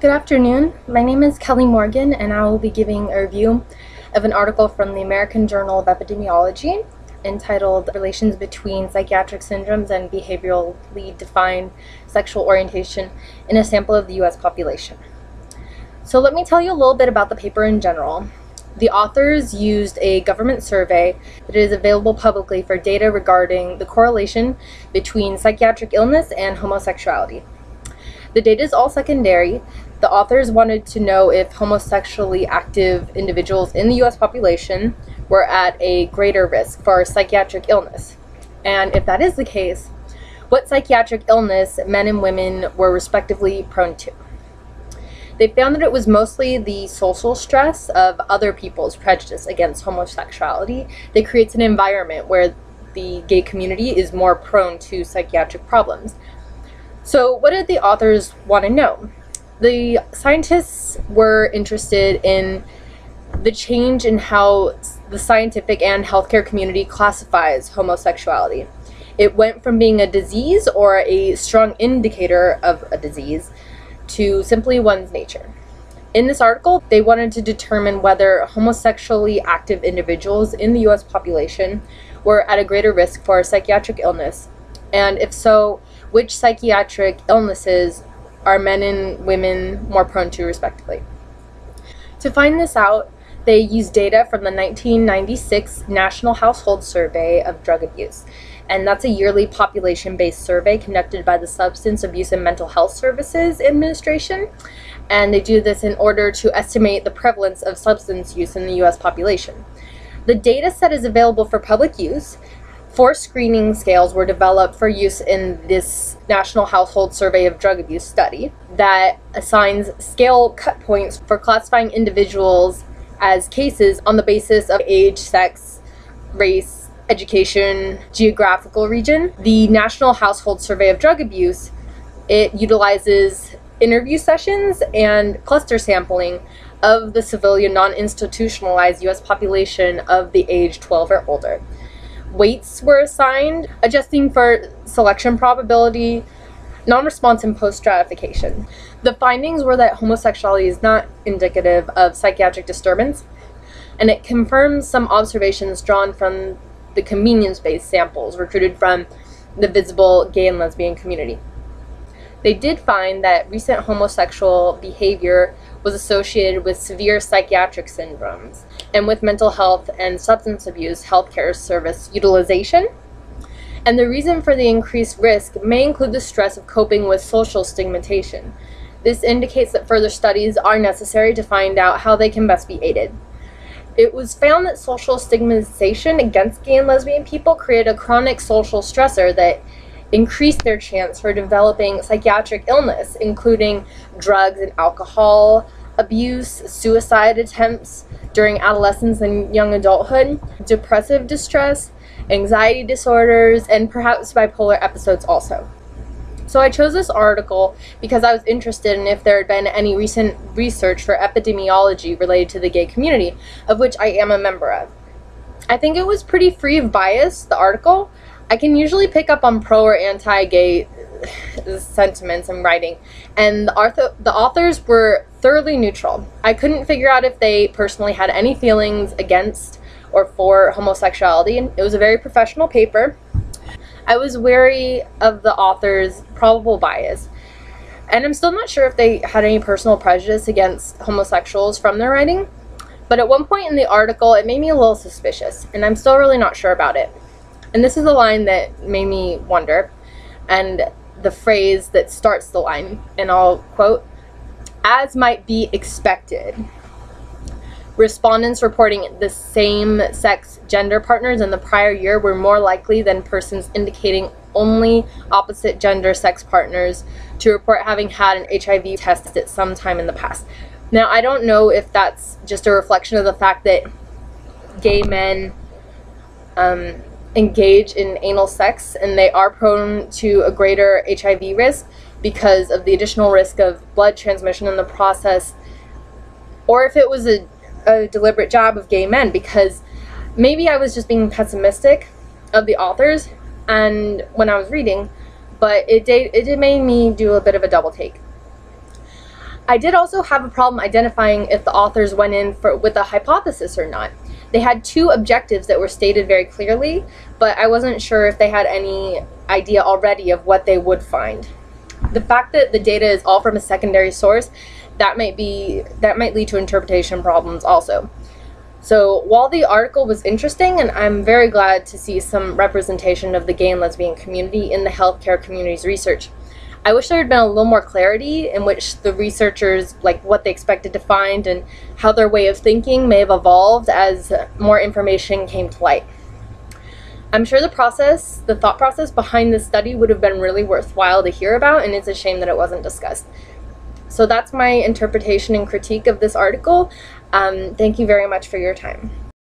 Good afternoon. My name is Kelly Morgan, and I will be giving a review of an article from the American Journal of Epidemiology entitled Relations Between Psychiatric Syndromes and Behaviorally Defined Sexual Orientation in a Sample of the U.S. Population. So let me tell you a little bit about the paper in general. The authors used a government survey that is available publicly for data regarding the correlation between psychiatric illness and homosexuality. The data is all secondary. The authors wanted to know if homosexually active individuals in the U.S. population were at a greater risk for psychiatric illness. And if that is the case, what psychiatric illness men and women were respectively prone to. They found that it was mostly the social stress of other people's prejudice against homosexuality that creates an environment where the gay community is more prone to psychiatric problems. So what did the authors want to know? The scientists were interested in the change in how the scientific and healthcare community classifies homosexuality. It went from being a disease or a strong indicator of a disease to simply one's nature. In this article, they wanted to determine whether homosexually active individuals in the U.S. population were at a greater risk for psychiatric illness, and if so, which psychiatric illnesses are men and women more prone to, respectively. To find this out, they used data from the 1996 National Household Survey of Drug Abuse, and that's a yearly population-based survey conducted by the Substance Abuse and Mental Health Services Administration, and they do this in order to estimate the prevalence of substance use in the U.S. population. The data set is available for public use. 4 screening scales were developed for use in this National Household Survey of Drug Abuse study that assigns scale cut points for classifying individuals as cases on the basis of age, sex, race, education, geographical region. The National Household Survey of Drug Abuse, it utilizes interview sessions and cluster sampling of the civilian non-institutionalized U.S. population of the age 12 or older. Weights were assigned, adjusting for selection probability, non-response, and post-stratification. The findings were that homosexuality is not indicative of psychiatric disturbance, and it confirms some observations drawn from the convenience-based samples recruited from the visible gay and lesbian community. They did find that recent homosexual behavior was associated with severe psychiatric syndromes and with mental health and substance abuse healthcare service utilization. And the reason for the increased risk may include the stress of coping with social stigmatization. This indicates that further studies are necessary to find out how they can best be aided. It was found that social stigmatization against gay and lesbian people created a chronic social stressor that increased their chance for developing psychiatric illness, including drugs and alcohol abuse, suicide attempts during adolescence and young adulthood, depressive distress, anxiety disorders, and perhaps bipolar episodes also. So I chose this article because I was interested in if there had been any recent research for epidemiology related to the gay community, of which I am a member of. I think it was pretty free of bias, the article. I can usually pick up on pro or anti-gay sentiments in writing, and the authors were thoroughly neutral. I couldn't figure out if they personally had any feelings against or for homosexuality. It was a very professional paper. I was wary of the author's probable bias, and I'm still not sure if they had any personal prejudice against homosexuals from their writing, but at one point in the article it made me a little suspicious, and I'm still really not sure about it. And this is a line that made me wonder, and the phrase that starts the line, and I'll quote, "As might be expected, respondents reporting the same-sex gender partners in the prior year were more likely than persons indicating only opposite gender sex partners to report having had an HIV test at some time in the past." Now, I don't know if that's just a reflection of the fact that gay men engage in anal sex and they are prone to a greater HIV risk because of the additional risk of blood transmission in the process, or if it was a deliberate job of gay men, because maybe I was just being pessimistic of the authors and when I was reading, but it did make me do a bit of a double take. I did also have a problem identifying if the authors went in with a hypothesis or not. They had two objectives that were stated very clearly, but I wasn't sure if they had any idea already of what they would find. The fact that the data is all from a secondary source, that might lead to interpretation problems also. So while the article was interesting, and I'm very glad to see some representation of the gay and lesbian community in the healthcare community's research, I wish there had been a little more clarity in which the researchers, like what they expected to find and how their way of thinking may have evolved as more information came to light. I'm sure the thought process behind this study would have been really worthwhile to hear about, and it's a shame that it wasn't discussed. So that's my interpretation and critique of this article. Thank you very much for your time.